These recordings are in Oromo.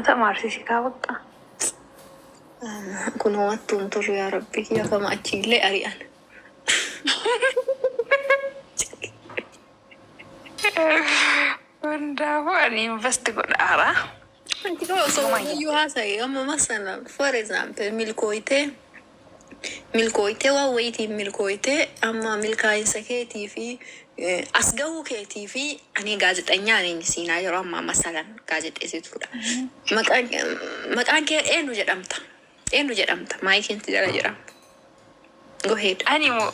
تمارسي كابقة كن هو تنطر يا ربي يا فما أتشي لي أريان وندا بس تقول أرى أنت كم أصلا يوهاسا أما مثلا for example milkooyte waa wayitii milkooyte amma milkaa'in sakeetii fi asga'uu keetii fi ani gaazexenyaan inni siinaa yeroo ammaa masalan gaazexeessituudha. Maqaan kee eenyu jedhamta? Eenyu jedhamta? Maayikiinti jala jedhama. Go ahead. أني مو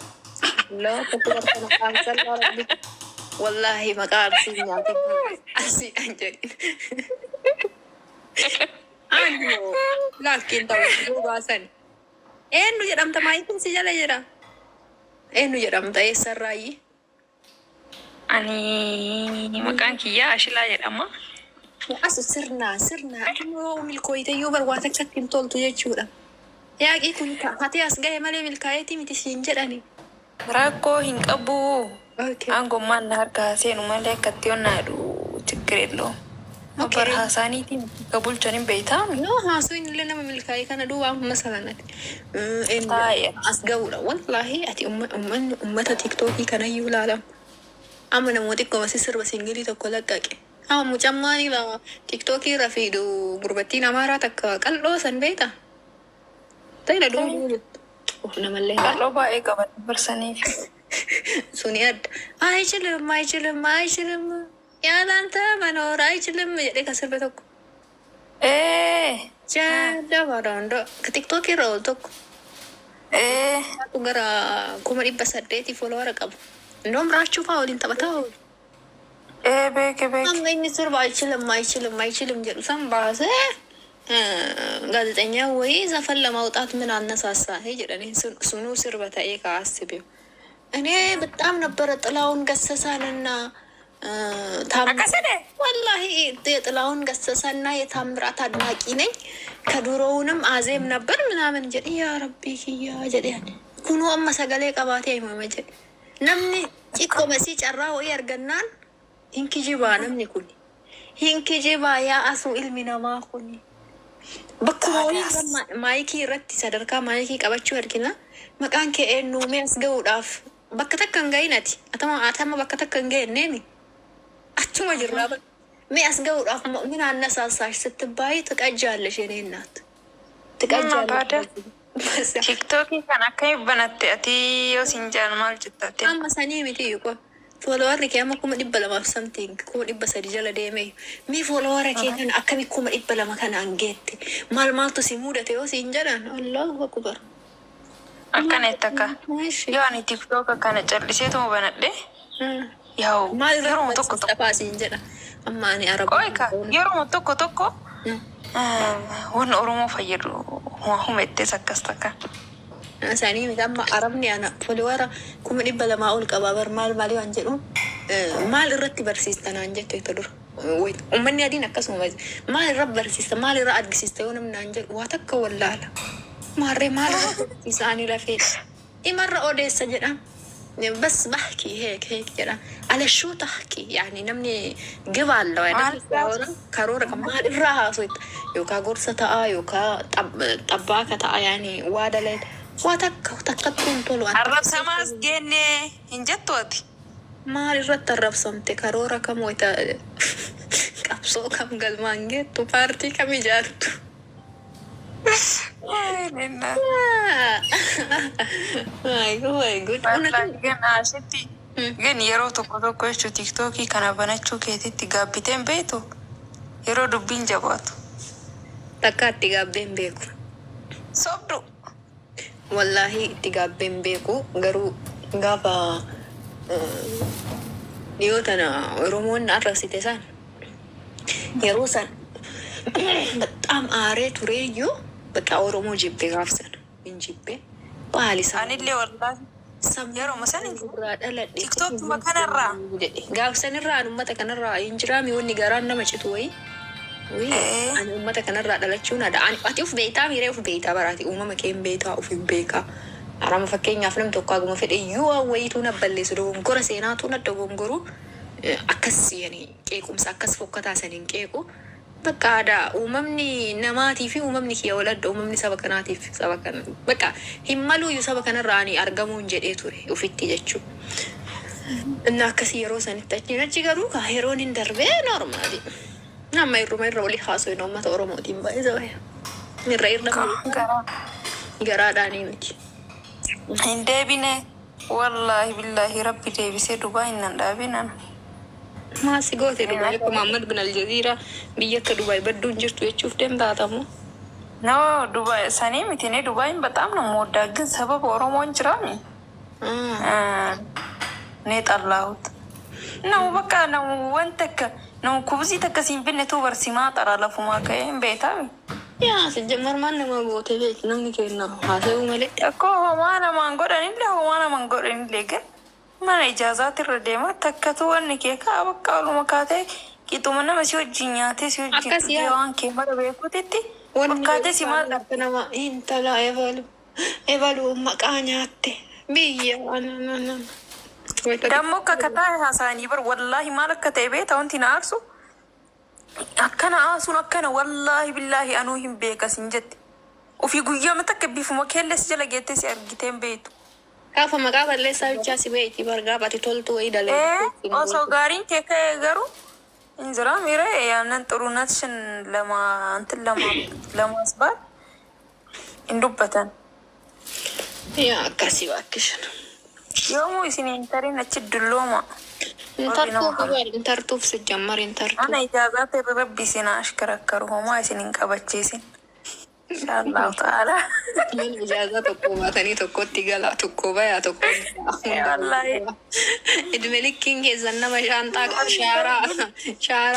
لا تقدر تنقل والله مقال سينيا أسي أنجلين أنيو لكن تقول باسن eenyu jedhamta maayikiin si jala jira eenyu jedhamta eessarraayi أني مكان كيا أشيلا يدما asu sirnaa yoo milkooyte yoo barwaata akkattiin toltu jechuudha yaaqii kun hati as gahe malee milkaa'eetii miti siin jedhani راكو هنقبو okay أنكو ما نهارك سينو مالك كتيون نادو تكريلو أبر حساني تي قبول جانين بيتا no haasu inni nama milkaa'ee kana duwwaa masalanati طاية as ga'uudha wallahi ati ummata tiktookii kanayyuu ilaalam amma namoota xiqqoomasi sirba singilii tokko laqqaqe amma mucammaanii la tiktookii irra fiidu gurbattiin amaaraa takka qal'oo san beekta ta'ina duuduu namallee قالوا بقى قبل برسني suni adda አይችልም ያላንተ መኖር አይችልም jedhe ka sirbe tokko إيه jadabaadha tiktookii irra ol tokko إيه Aku gara 1800 follower qabu. Ndom raachuu fa'aa waliin taphataa oolu. إيه بيك Amma inni sirba አይችልም jedhu san baasee gaazexeenyaa wayii zafan ለማውጣት ምን አነሳሳህ jedhanii sunuu sirba ta'ee kaasibee. እኔ በጣም ነበረ ጥላውን ገሰሳንና أكسده ወላሂ የጥላውን ገሰሳና የታምራት አድናቂ ነኝ ከድሮውንም አዜም ነበር ምናምን ጀድ ያ ረቢ ኪያ ጀድ ኩኑ አማ ሰገሌ ቀባቴ አይመመ ጀድ namni xiqqoo masii carraa wayii argannaan hinkijibaa namni kun hinkijibaa yaa asuu ilmi namaa kun bakkuma wayii maayikii irratti sadarkaa maayikii qabachuu argina maqaan kee eenyuumee as ga'uudhaaf bakka takka hin ga'inati atama bakka takka hin ga'enneemi achuma jirraa mee as ga'uudhaaf min annasaasaash ስትባይ ትቀጃለሽ የኔ እናት ትቀጃለሽ TikTokii kan akka banatte ati yoo sinjaan maal jettatte amma sanii miti yuko followerri kee amma 200 something 300 jala deeme mi follower kee kan akkami 200 kana angeette maaltu si mudate yoo siin jedhan Allahu akbar akkana ittaka yoo ani TikTok kana calliseetuma banadhe yaw yeroo tokko taphaa siin jedha amma ani araba qoyka yeroo tokko wan oromoo fayyadu humettes akkas takka sanii miti amma arabni ana follower 200 ol qaba bar maal waan jedhu maal irratti barsiistanaan jette dur ummanni adiin akkasuma maal irratti barsiista maal irratti argisiista yoo namni naan jedhu waa takka wallaala maarree maal irratti isaanii lafee imarra odeessa jedhan بس بحكي هيك جدا على شو تحكي يعني نمني جبال لو أنا كارورة كمان الراها صوت يوكا قرصة تاء يوكا طباكة تاء يعني وادلت وتكتون طلوا الرب سماس جنة إنجتوتي ما الرت الرب سمتي كارورة كم ويتا كابسو كم قلمانجة تو بارتي كم يجارتو Gen yeroo tokko jechuun tiktookii kana banachuu keetitti gaabbiteen beektu yeroo dubbiin jabaatu. Takka itti gaabbeen beeku. Sobdu. Wallaahi itti gaabbeen beeku garuu gaafa dhiyoo tana Oromoon arrabsite san yeroo san በጣም አሬ ቱሬዩ በቃ ኦሮሞ ጅቤ ጋፍሰን እንጅቤ ባሊሳ አንሌ ወላሂ የሮ መሰን ቲክቶክ መከነራ ጋፍሰን ራ ኡመተ ከነራ እንጅራሚ ወኒ ጋራና መጭቱ ወይ አን ኡመተ ከነራ ዳለችውና ዳን አቲፍ ቤታ ሚሬፍ ቤታ በራቲ ኡመ መከም ቤታ ኡፍ ቤካ አራም ፈከኛ ፍለም ተቋጉመ ፈደዩ ወይቱ ነበለስ ዶም ጎረ ሴናቱ ነደጎም ጎሩ አከስ የኔ ቄቁም ሳከስ ፎከታ ሰኒን ቄቁ Bakka aadaa uumamni namaatii fi uumamni kiyya waladda uumamni saba kanaatiif saba kana bakka hin maluuyyuu saba kanarraanii argamuun jedhee ture ufitti jechuudha. Inni akkasii yeroo sanitti achi garuu yeroon hin darbee normaali. Nama irra olii haasoo uummata Oromootiin baay'ee baay'ee. Irra garaadhaanii miti. Hin deebine wallaahi billaahi rabbi deebisee Dubaay hin dhaabinan. Maasi goote Dubaay akka Muhammad bin Aljaziira biyya akka Dubaay badduun jirtu jechuuf dandaatamu. No Dubaay sanii miti ne Dubaayin በጣም ነው የምወዳት ግን ሰበብ ኦሮሞን ጅራሚ ne ጠላሁት ነው በቃ ነው ወንተከ ነው ኩብዚ ተከሲን ብነቱ በርሲማ ጠራ ለፉማ ከይን ቤታሚ ያ ሲጀመር ማን ነው ጎቴ ቤት ነው ንከና ሀሰቡ መለ እኮ ማና ማንጎደን ለማና ማንጎደን ለገን ማን ኢጃዛት ረደማ ተከቱ ወንኬ ካበቃሉ መካቴ ቂጡመና መሲወጅኛቴ ሲወጅኛዋን ከመረ ቤኩቲቲ ወንካቴ ሲማል ለተነማ ኢንተላ ኤቫሉ መቃኛቴ ቢያ አናናና ደሞ ከከታ ሀሳኒ ብር ወላሂ ማለከተ ቤት አሁን ቲናርሱ አከና አሱን አከና ወላሂ ቢላሂ አኑሂም ቤከስ እንጀት ኦፊ ጉያ መተከ ቢፉ መከለስ ጀለጌቴ ሲአርጊቴን ቤቱ ካፈ መቃበለ ሳይቻ ሲቤቲ በርጋ ባቲ ቶልቶ ይዳለ ኦሶ ጋሪን ከከ ገሩ እንዝራ ሚረ ያንን ጥሩነትሽን ለማ እንትን ለማስባል እንዱበተን ያ ካሲ ዋክሽን ዮሙ ሲኔ ኢንተርኔት ድሎማ ኢንተርቱፍ ሲጀመር ኢንተርቱ አና ኢጃዛት ረቢ ሲና አሽከረከሩ ሆማ ሲኒን ቀበቼሲን ኢንሻአላህ ተዓላ ምን ኢጃዛ ተቆማተኒ ተቆቲ ገላ ተቆባያ ተቆባ ወላሂ እድሜልኪን ከዘና በሻንጣ ሻራ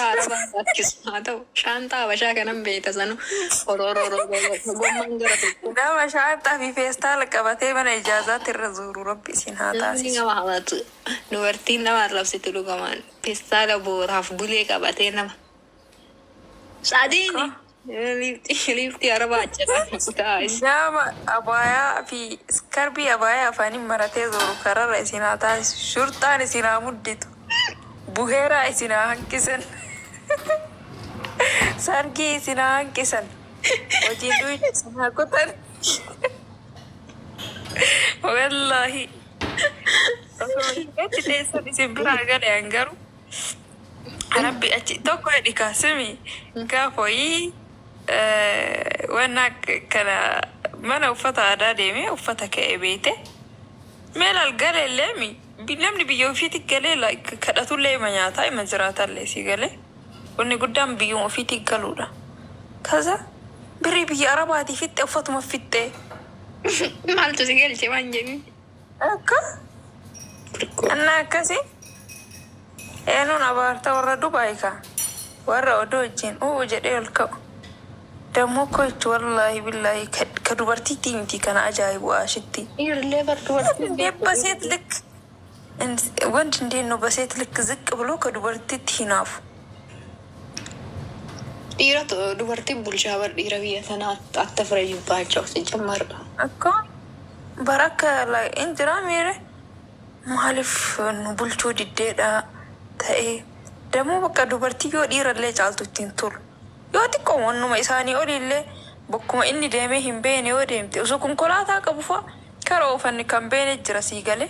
አረባታኪስ ማተው ሻንጣ በሻ ከነም ቤተሰኑ ኦሮሮሮ ጎማንገረ ተቆ ዳማ ሻንጣ ፊፌስታል ቀበቴ በነ ኢጃዛት ረዙሩ ረቢ ሲናታ ሲንጋ ማህመት ኑወርቲን ለማረብ ሲትሉ ገማን ፌስታል ቦራፍ ቡሌ ቀበቴ ነማ ሳዲኒ liifti araba achirra nama abaya fi skarbi abaya afani marate zoru karara isinata shurtan isina mudditu buhera isina hankisan sargi isina hankisan wajindu isina kutan wallahi okay tesa disibra gale angaru rabbi achi toko edikasemi kafoi وانا كنا mana uffata aadaa deemee uffata ka'e beete meel algalee leemi namni biyya ofiitti galee kadhatullee ima nyaataa ima jiraatallee si galee wanni guddaan biyyuma ofiitti galuudha. Kaza birrii biyya arabaatii fitte uffatuma fitte maaltu si galche waan jenni akka anna akkasi eenuun abaarta warra Dubaay ka warra odoo wajjin jedhee ol ka'u. دمو كويت والله بالله كدوبرتي تيمتي كان عجايب واشتي يرلي بردوبرتي بسيط لك وانت ندينو بسيط لك زك بلو كدوبرتي تيناف ديرات دوبرتي بولشاور ديرابيه انا اتفرج باچو سجمر اكو بركه لا انت راميره مالف بولچو ديدا تاي دمو بقى دوبرتي يو ديرلي جالتو تينتول يوتي كون ما إساني أولي بكم إني دائما هم بيني وديمتي وسوكم كلها كبوفا كرو فني كم بيني جرسي قالي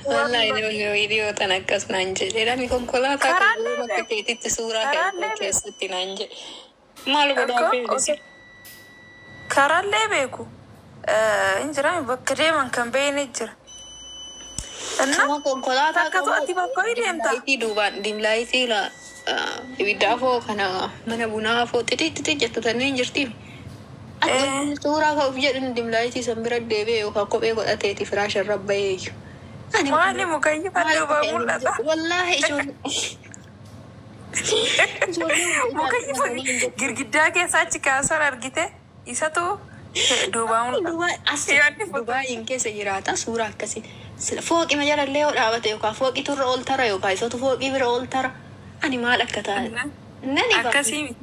والله إنه فيديو تنكس نانجي لأن ميكم كلها كبوفا كتيتي تسورة كيستي نانجي مالو بدأ بيني كاران لي بيكو إنجرامي بكري من كم بيني جر sama konkolaataa qabu ati duubaan dimlaaytii la ibiddaa foo kana mana bunaa foo xixitti jettatanii jirti. Suuraa ka'uuf jedhan dimlaaytii san bira deebi'ee yookaan kophee godhateeti firaasha irra bahee. Maali mukayyii fannoo baa mul'ata. Wallaahi mukayyii girgiddaa keessaa achi kaasan argite isatu duubaa mul'ata. Dubaayin keessa jiraata suuraa akkasii. فوقي مجال اللي ودعوته يوكا فوقي ترى أول ترى يوكا يسوت فوقي برا أول ترى أنا ما لك كتار نني أكاسي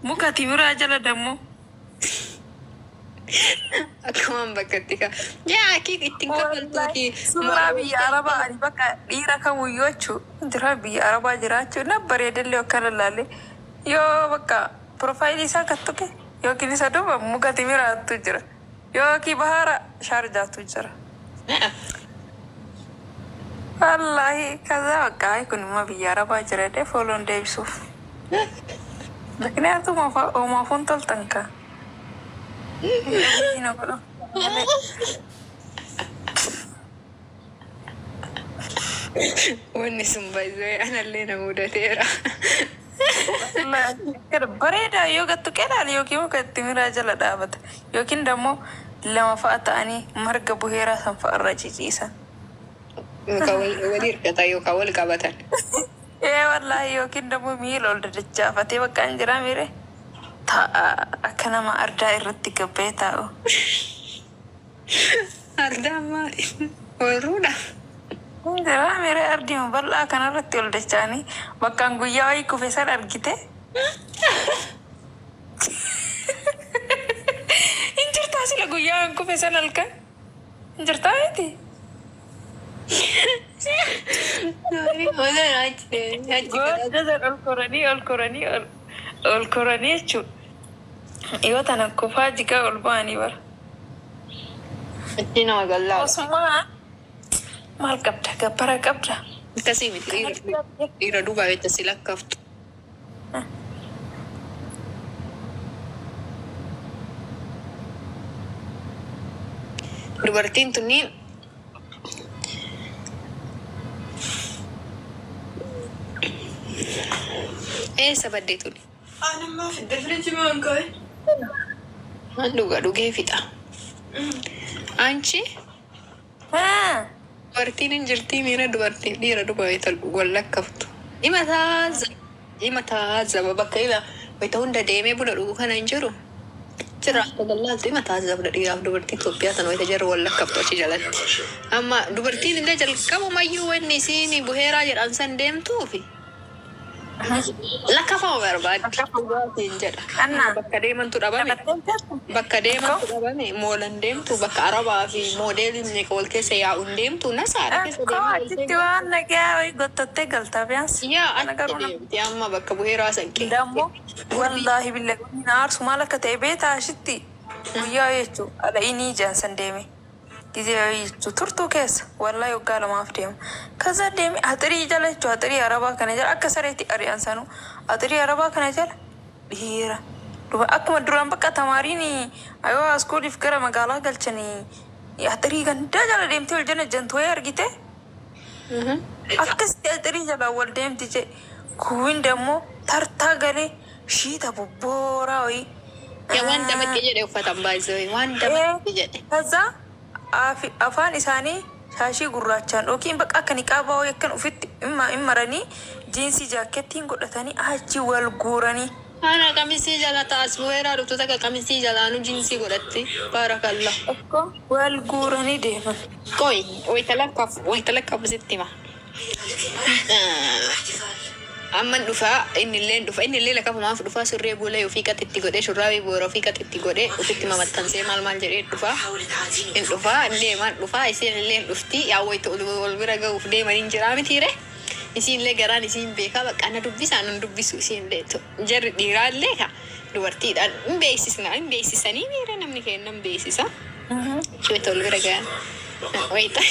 مو كاتي برا جل دمو Akkaman bakkatti ka. Yaa kii ittiin kaffaltuuti. Suuraa biyya Arabaa ani bakka dhiira kamuyyuu jechuun jira biyya Arabaa jiraachuu na bareedallee akka lallaalee yoo bakka profaayilii isaa kattuke yookiin isa duuba muka timiraattu jira yookiin bahara shaarjaatu jira. Wallahi kaza bakka kunimmoo biyya Arabaa jira dee fooloon deebisuuf. Maknyaatu maafuun toltan ka. Wanni sun baay'ee anallee na mudateera. Bareeda yoo gattu qeelaali yookiin muka itti miraa jala dhaabata yookiin dammoo lama fa'a ta'anii marga buheeraa san fa'a irra ciciisan. Wal hirkata yookaan wal qabatan. Wallahi yookiin dammoo miila ol dadachaafatee bakka hin jiraa miire ta'a akka nama ardaa irratti gabbee taa'u. Ardaa maali? Warruudha. Jiraa miire ardiima bal'aa kanarratti ol dachaanii bakkaan guyyaa wayii kufe san argite. Injirtaa sila guyyaa kufe san halkan? Injirtaa miti? Ol koranii jechuudha. Yoo tana kufaa jigaa ol ba'anii bara. Itti nama gallaa. Osumaa maal qabda? Gabbara qabda. Akkasii miti dhiira duubaa beekta si lakkaaftu. Dubartiin tunni eessa baddee tuni? Anammaa fidde firiijii maan ka'e? Waan dhugee fixa. Anchi dubartiin hin jirtii miira dubartiin dhiira duba wal lakkaaftu. Dhima taazaba bakka ila wayita hunda deemee buna dhugu kana hin jiru. Jira akka gallaaltu dhima taazabda dhiiraaf dubartii Itoophiyaa sana wayita jarra wal lakkaaftu achi jalatti. Amma dubartiin illee jalqabumayyuu wanni isiin buheeraa jedhan san deemtuufi. Lakkafama barbaadde jedha. Bakka deemantu dhabame. Bakka deemantu dhabame moolan deemtu bakka Arabaa fi moodeelli wal keessa yaa'uun deemtu na saara keessa deemtu. Waan nagaa wayii gottattee galtaa biyaas. Yaa achi deemti amma bakka buheeraa sanqee. Dammoo wallaahi billee na aarsu maal akka ta'e beetaa ashitti guyyaa jechuun ala inni jaansan deeme. Gizee turtuu keessa wallahi waggaa lamaaf deema. Kaza deeme haxirii jala jechuun haxirii Arabaa kana jala akka sareetti ari'an sanuu haxirii Arabaa kana jala dhiira. Akkuma duraan bakka tamaariin ayoo askuuliif gara magaalaa galchanii haxirii gandaa jala deemtee wal jala jantu wayii argite. Akkasitti haxirii jala wal deemti jee kuwin dammoo tartaa galee shiita bobbooraa wayii. Yaa waan damatti jedhe uffatan baay'isee waan damatti jedhe. Kaza afaan isaanii shaashii gurraachaan yookiin bakka akka niqaabaa wayii akkan ufitti maranii jiinsii jaakettiin godhatanii achi wal guuranii. Ana kamisii jala taas bu'eeraa dhuftoota akka kamisii jalaanu jiinsii godhatti baarakalla. Wal guuranii deeman. Qoy wayita lakkaaf sitti hima. Amman dhufaa innillee lakkaafamaaf dhufaa surree buulee ofii qatitti godhee shurraabii boora ofii qatitti godhee ofitti mamattansee maal jedhee dhufaa. In dhufaa deemaan dhufaa isiin illee dhufti yaa wayita ol bira ga'uuf deemanii jiraa mitiire. Isiin illee garaan isiin beekaa bakka ana dubbisaan hin dubbisu isiin illee jarri dhiiraallee ka dubartiidhaan hin beeksisanii miira namni kennan beeksisa. Wayita ol bira ga'an. Wayita.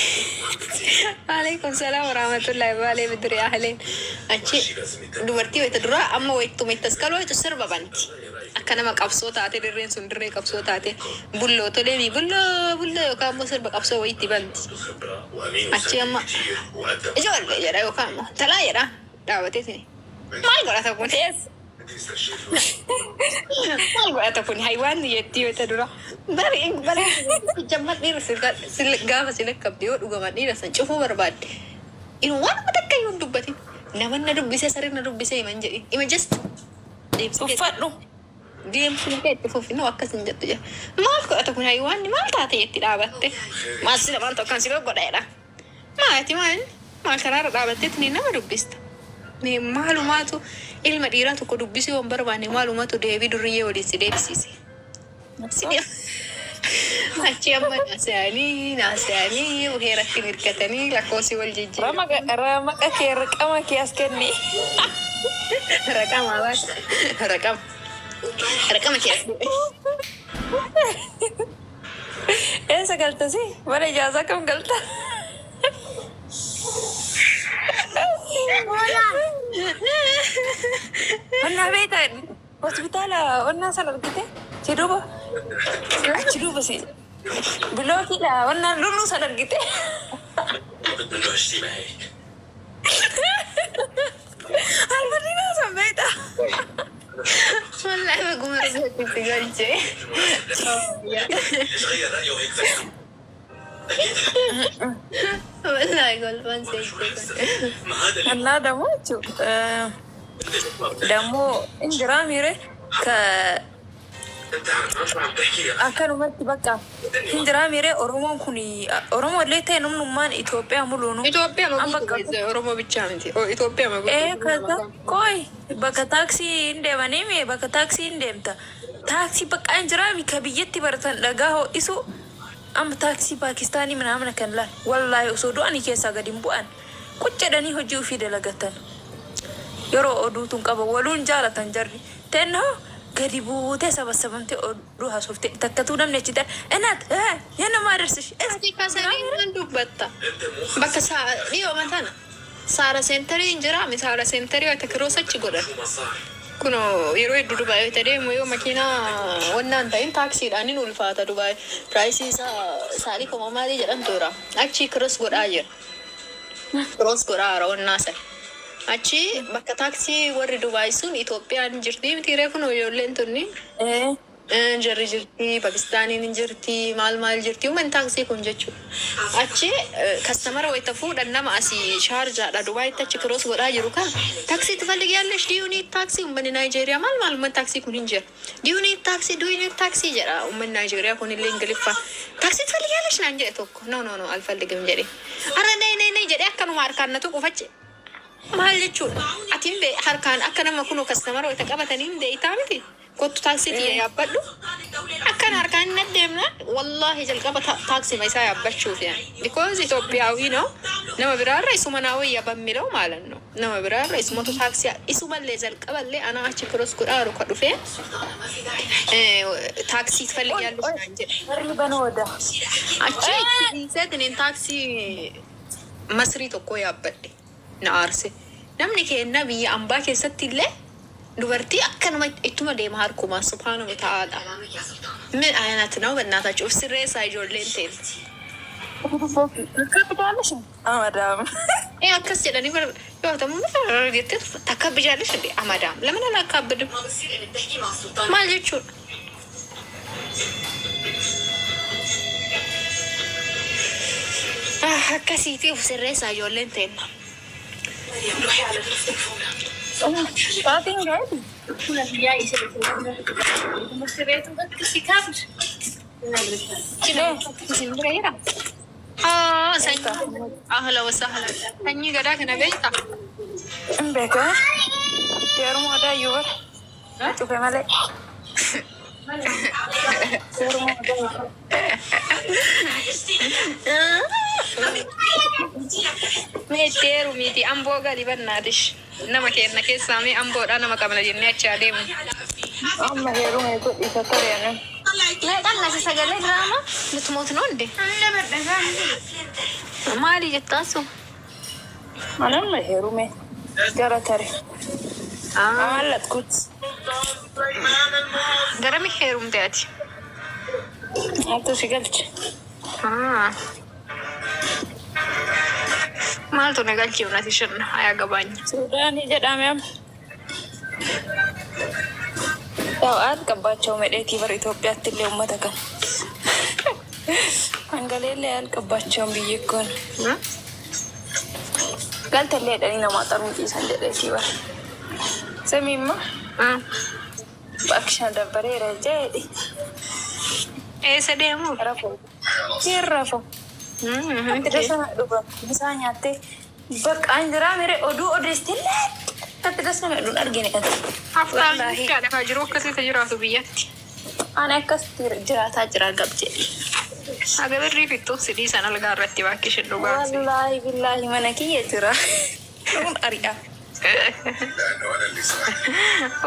Waalaikum salaam warahmatullahi wabarakatuh bidri ahleen. Achi dubartii wayita duraa amma wayituma itti askaloo wayitu sirba banti. Akka nama qabsoo taate dirreen sun dirree qabsoo taate bulloo toleemi bulloo yookaan immoo sirba qabsoo wayitti banti. Achi amma ijoollee jedha yookaan immoo talaa jedha dhaabatee tini. Maal godhata kun? Maal godhata kun? Haywaan jettii wayita duraa. Bari jammat dhiira gaafa si lakkabde yoo dhugaman dhiira san cufuu barbaadde. Inni waan takka yoo dubbatin namanna dubbisee sirriina dubbisee himan jedhin. Ima just Uffadhu. deemsuun kee itti fufinoo akkasin jettu jira. Maal godhata kun haywaan maal taate jetti dhaabatte. Maal sila maal tokkan si godheedha. Maal karaarra dhaabattee tuni nama dubbista. Maalumaatu ilma dhiiraa tokko dubbisuu waan barbaanne maalumaatu deebii duriyyee waliin si deebisiise. Achi amma naasa'anii heeratti mirkatanii lakkoofsi wal jijjiirama. Ramaqa kee raqama kee as kenni. Raqama baas. Raqama kee as kenni. Eessa galtasi? Mana ijaazaa kam galta? Onnaa beektaa hospitaala onnaa sana argite? Si duuba? Achi duuba si. Bilookiidha onnaan luluu sana argite? Almadinaa san beektaa? Wallahi baguma rifeetti galchee. Wallahi golfaan seekkee. Annaa ደግሞ ደግሞ እንጀራ ሚሬ akkanumatti bakka hinjira miree oromoon kun oromoo illee ta'e namnummaan Itoophiyaa muluunu Oromoo bichaa miti. Itoophiyaa kaza qoy bakka taaksii hin deemanii bakka taaksii hin deemta taaksii bakka hinjira ka biyyatti baratan dhagaa ho'isu amma taaksii Paakistaanii manaamna kan laal wallaahi osoo du'anii keessaa gadi hin bu'an quccedhanii hojii ofii dalagatan yeroo oduutun qaba waluun jaalatan jarri tennoo gadi buutee sabasabamtee oduu haasofte takkatuu namni achi ta'e inaat yana maadarsish Esti kaasanii waan dubbatta. Bakka dhiyoo matana. Saara seentarii hin jiraami. Saara seentarii wata kiroosachi godhan. Kuno yeroo hedduu Dubaay deemu yoo makiinaa wannaan ta'in taaksiidhaan hin ulfaata Dubaay. Piraayisii isaa saalii koma maalii jedhan toora. Achi kiroos godhaa jira. Kiroos godhaa hara wannaa sana. Achi bakka taaksii warri Dubaay sun Itoophiyaan jirti miti reefun ijoolleen tunni. Jarri jirti, Pakistaaniin hin jirti, maal jirti. Uummanni taaksii kun jechuudha. Achi kastamara wayita fuudhan nama asii shaarjaadha Dubaayitti achi kiroos godhaa jiru kan. Taaksii tufallig yaallesh diyuunii taaksii uummanni Naayijeeriyaa maal uummanni taaksii kun hin jira. Diyuunii taaksii jedha uummanni Naayijeeriyaa kun illee Ingiliffaa. Taaksii tufallig yaallesh naan jedhe tokko. No alfalligim jedhe. Ara nee jedhe akkanuma harkaan na tuqu facce. Maal jechuudha. Atiin harkaan akka nama kunoo kastamara wayita qabatanii hin deeyitaa miti. Kottu taaksiitii yaabbadhu. Akkan harkaan hin addeemna. Wallahi jalqaba taaksima isaa yaabbachuuf yaa. Because Itoophiyaawii no. Nama biraarra isuma naawwii yaabammiidhaw maalan no. Nama biraarra isumatu taaksii isumallee jalqaballee anaa achi kiroos godhaaru ka dhufee. Taaksii tufallig yaallu naan jedhe. warri banooda. Achi seetiniin taaksii masrii tokko yaabbadhe. Na aarse. Namni kenna biyya ambaa keessatti illee dubartii akkanuma ittuma deema harkumaa subhaanahu ta'ala. Min ayanaati nama bannaatachu of sirreessaa ijoolleen ta'e. Kakkabijaallesh amadaam. Akkas jedhanii yoo ta'u jettee takka bijaallesh amadaam. Lama nana akka abbidu. Maal jechuudha? Akkasiitii of sirreessaa ijoolleen ta'e. Taatiin gaa'eeti. Ahla wasahla. Sanyii gadaa kana beektaa? Hin beekaa. Seeruma aadaa iyyuu bara. Cufe malee. Seeruma aadaa. Meetteeru miti amboo gadi bannaatish. Nama kenna keessaa mee amboodhaa nama qabna jennee achi adeemu. Amma heeruma godhi takka reene. Meeqaan nasi sagalee diraama? Nutumooti noonde? Maali jettaasu? Anamma heerume gara tare. Mallatkuut. Garami heerumte ati? Attu si galche. Maaltu na galchee unati shanna hayaa gabaanya. Suudaanii jedhame amma. Yaa'aan qabbaachoo medheetii bara Itoophiyaatti illee uummata kan. Hangaleellee yaa'aan qabbaachoon biyyi kun. Galtallee dhanii namaa xaruu ciisan jedheetii bara. Samiimma. Bakki dabbareera jedhi. Eessa deemu? Rafoo. Rafu. Sana dhuga bisaan nyaattee bakka anjiraa mere oduu odeessitee tatti dasna medhuun argine kan. Aftaan gaadhaa jiru akkasii jiraatu biyyatti. أنا كستير جرات أجرا قبجي. Agabarri fittuu sidii sana lagaa irratti baakishin dhugaasi. Wallahi billahi mana kiyya jira. Kun ari'a.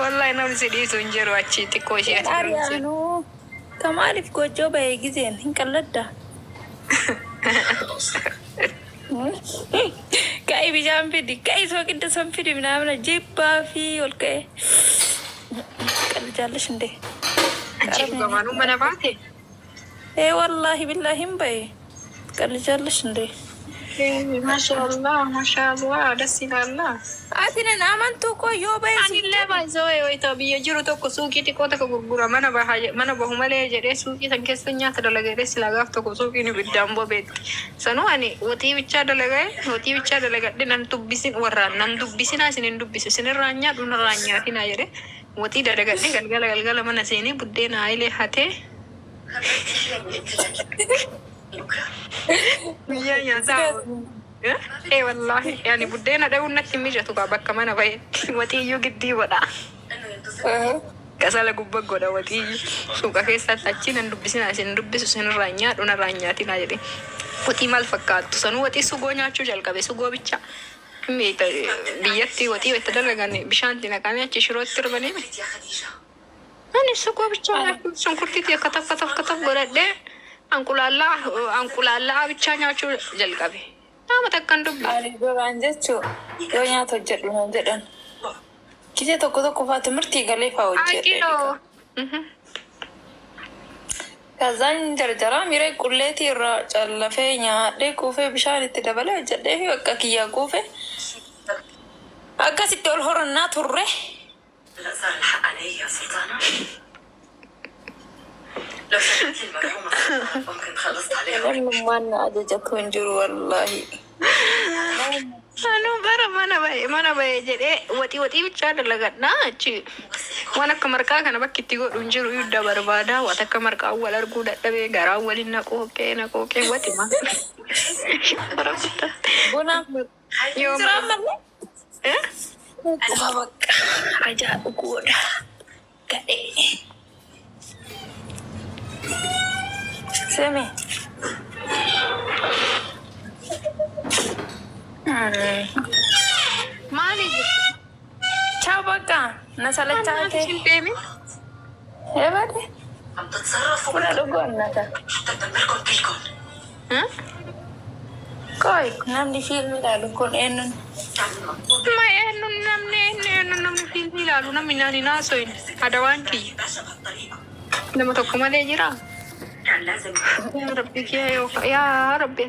Wallahi namni sidii sun jiru achi xiqqoo ishee ati Ari'aanu kamaaliif gochoo bahee gizeen hin qalladda. Ka'ii bishaan fidi ka'ii soogidda san fidi minamina jibbaa fi ol ka'e. Qalli jaallash hundee. achi dhugamanuu mana baate. والله بالله هم باي قال لي جالش ندي ما شاء الله دسي الله أتينا نامنتو كو يو باي ani illee baay'ee wayita biyya jiru tokko suuqii xiqqoo takka gurgura mana bahu malee jedhee suuqii san keessa nyaata dalagadee silaa gaaf tokko suuqiin ibiddaan bobeetti sanuu ani watii bichaa dalagadhe nan dubbisin warraan nan dubbisinaa isinin dubbisu isinirraa nyaadhu narraa nyaatinaa jedhe watii dalagadhe galgala mana seenee buddeena haayilee hatee يا زاو اي والله يعني بدينا ده ونك ميجا تبقى بك ما انا باي وتي يو قدي ودا كساله غبغ ودا وتي سوق كيسا تاچين ندبسنا سين ندبس سين رانيا دون رانياتي ناجدي وتي مال فكات سنو وتي سوغونياچو جلقبه سوغو بيچا ميت بيتي وتي وتدلغاني بشانتنا كاني تشروت تربني أنا سوكو بيتشا سنكرتي تي كتف غرده أنقلالله بيتشا نياچو جلقبه ما تكن دبل علي بانجتشو يو نياتو جدلون جدن كيتي توكو فاتمرتي غلي فاوجي كيلو كازان جرجرا ميري كوليتي را چلفه نياده كوفه بشان تدبله جده وككيا كوفه اكاسي تول هورنا تره لا صار الحق علي يا سلطانة. لو شفت المرحومة ممكن خلصت عليها. والله ما أدجت ونجر والله. أنا برا ما أنا باي جري وتي بتشار لقنا شيء وانا كمركا كنا بكتي قول ونجر يودا بربادا واتكمركا أول أرجو دتبي جرا أول نكوكي وتي ما. بنا يوم Babak aja aku udah gede. Semi. Mali. Ciao baka. Nasalah cake. Ya bade. عم تتصرفوا Udah lugon nada. تدمركم كلكم. Hah? Koi, nam di film dah lugon enun. Ma namni filmi ilaalu namni nani naasoin ada wanti nama tokko malee jira كان لازم يا ربي يا rabbi